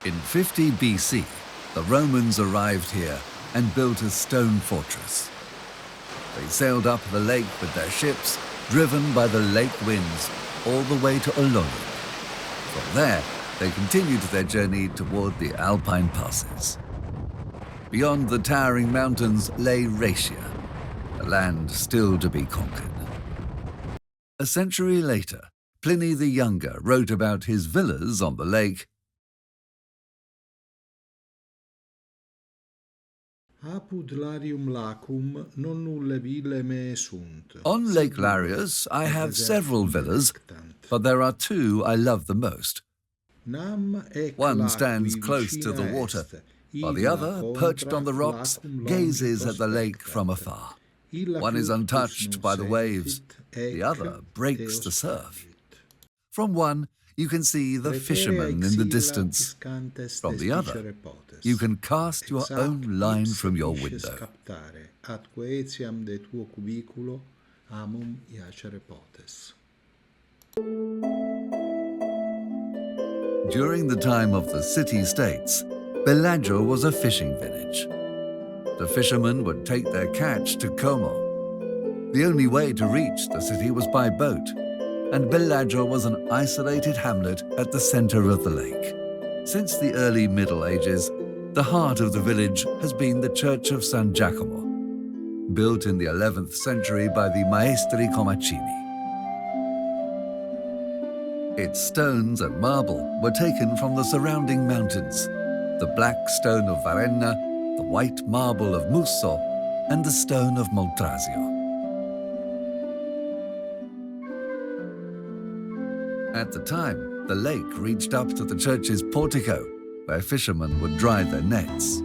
In 50 BC, the Romans arrived here and built a stone fortress. They sailed up the lake with their ships, driven by the lake winds, all the way to Olonia. From there, they continued their journey toward the Alpine passes. Beyond the towering mountains lay Raetia, a land still to be conquered. A century later, Pliny the Younger wrote about his villas on the lake. Apud Larium lacum non nulle ville me sunt. On Lake Larius, I have several villas, but there are two I love the most. One stands close to the water, while the other, perched on the rocks, gazes at the lake from afar. One is untouched by the waves, the other breaks the surf. From one, you can see the fishermen in the distance. From the other, you can cast your own line from your window. During the time of the city-states, Bellagio was a fishing village. The fishermen would take their catch to Como. The only way to reach the city was by boat, and Bellagio was an isolated hamlet at the center of the lake. Since the early Middle Ages, the heart of the village has been the Church of San Giacomo, built in the 11th century by the Maestri Comacini. Its stones and marble were taken from the surrounding mountains, the black stone of Varenna, the white marble of Musso, and the stone of Moltrasio. At the time, the lake reached up to the church's portico, where fishermen would dry their nets.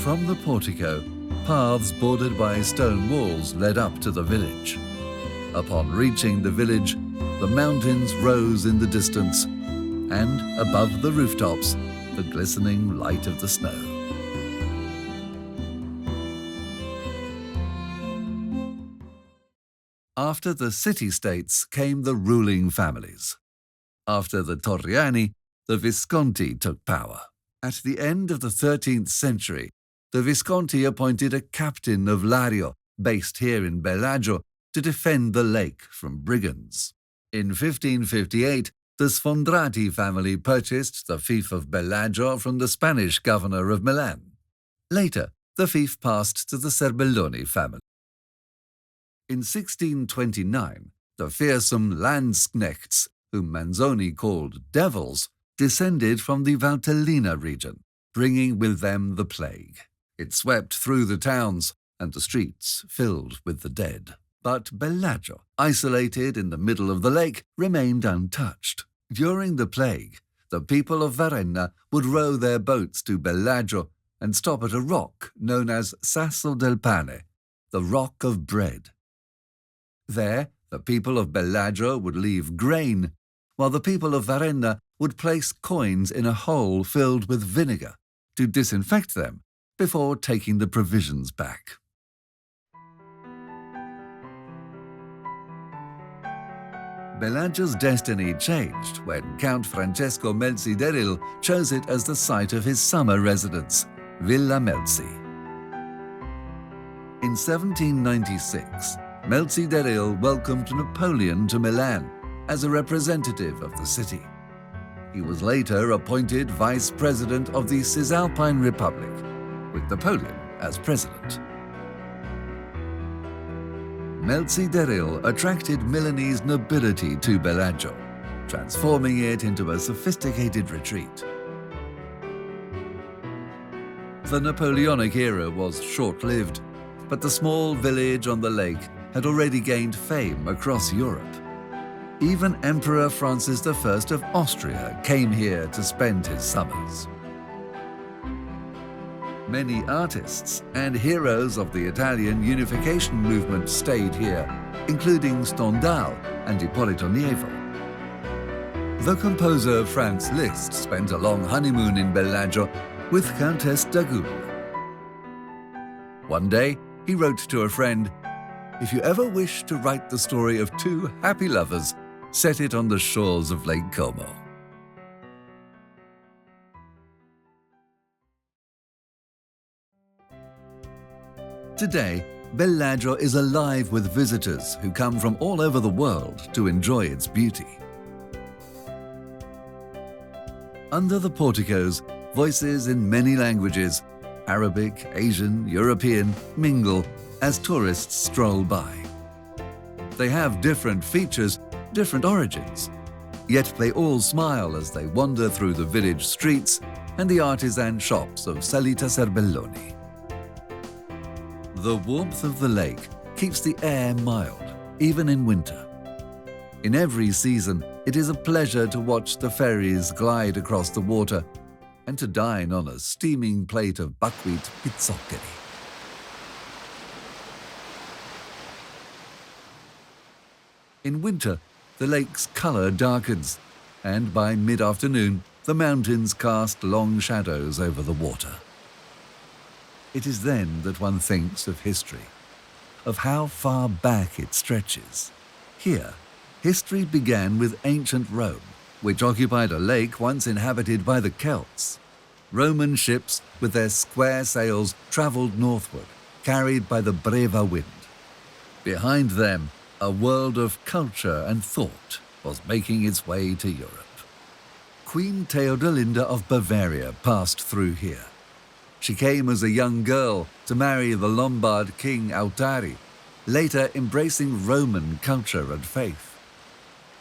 From the portico, paths bordered by stone walls led up to the village. Upon reaching the village, the mountains rose in the distance, and above the rooftops, the glistening light of the snow. After the city-states came the ruling families. After the Torriani, the Visconti took power. At the end of the 13th century, the Visconti appointed a captain of Lario, based here in Bellagio, to defend the lake from brigands. In 1558, the Sfondrati family purchased the fief of Bellagio from the Spanish governor of Milan. Later, the fief passed to the Serbelloni family. In 1629, the fearsome landsknechts, whom Manzoni called devils, descended from the Valtellina region, bringing with them the plague. It swept through the towns, and the streets filled with the dead. But Bellagio, isolated in the middle of the lake, remained untouched. During the plague, the people of Varenna would row their boats to Bellagio and stop at a rock known as Sasso del Pane, the Rock of Bread. There, the people of Bellagio would leave grain, while the people of Varenna would place coins in a hole filled with vinegar to disinfect them before taking the provisions back. Bellagio's destiny changed when Count Francesco Melzi d'Eril chose it as the site of his summer residence, Villa Melzi. In 1796, Melzi d'Eril welcomed Napoleon to Milan as a representative of the city. He was later appointed vice president of the Cisalpine Republic, with Napoleon as president. Melzi d'Eril attracted Milanese nobility to Bellagio, transforming it into a sophisticated retreat. The Napoleonic era was short-lived, but the small village on the lake had already gained fame across Europe. Even Emperor Francis I of Austria came here to spend his summers. Many artists and heroes of the Italian unification movement stayed here, including Stendhal and Ippolito Nievo. The composer Franz Liszt spent a long honeymoon in Bellagio with Countess d'Agoult. One day, he wrote to a friend, "If you ever wish to write the story of two happy lovers, set it on the shores of Lake Como." Today, Bellagio is alive with visitors who come from all over the world to enjoy its beauty. Under the porticos, voices in many languages, Arabic, Asian, European, mingle as tourists stroll by. They have different features, different origins, yet they all smile as they wander through the village streets and the artisan shops of Salita Serbelloni. The warmth of the lake keeps the air mild, even in winter. In every season, it is a pleasure to watch the ferries glide across the water and to dine on a steaming plate of buckwheat pizzoccheri. In winter, the lake's colour darkens, and by mid-afternoon, the mountains cast long shadows over the water. It is then that one thinks of history, of how far back it stretches. Here, history began with ancient Rome, which occupied a lake once inhabited by the Celts. Roman ships, with their square sails, travelled northward, carried by the Breva wind. Behind them, a world of culture and thought was making its way to Europe. Queen Theodelinda of Bavaria passed through here. She came as a young girl to marry the Lombard king Autari, later embracing Roman culture and faith.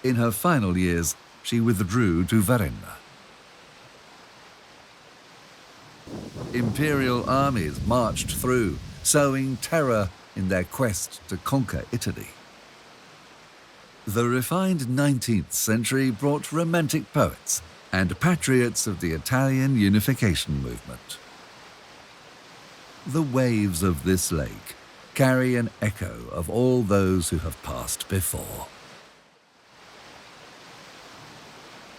In her final years, she withdrew to Varenna. Imperial armies marched through, sowing terror in their quest to conquer Italy. The refined 19th century brought romantic poets and patriots of the Italian unification movement. The waves of this lake carry an echo of all those who have passed before.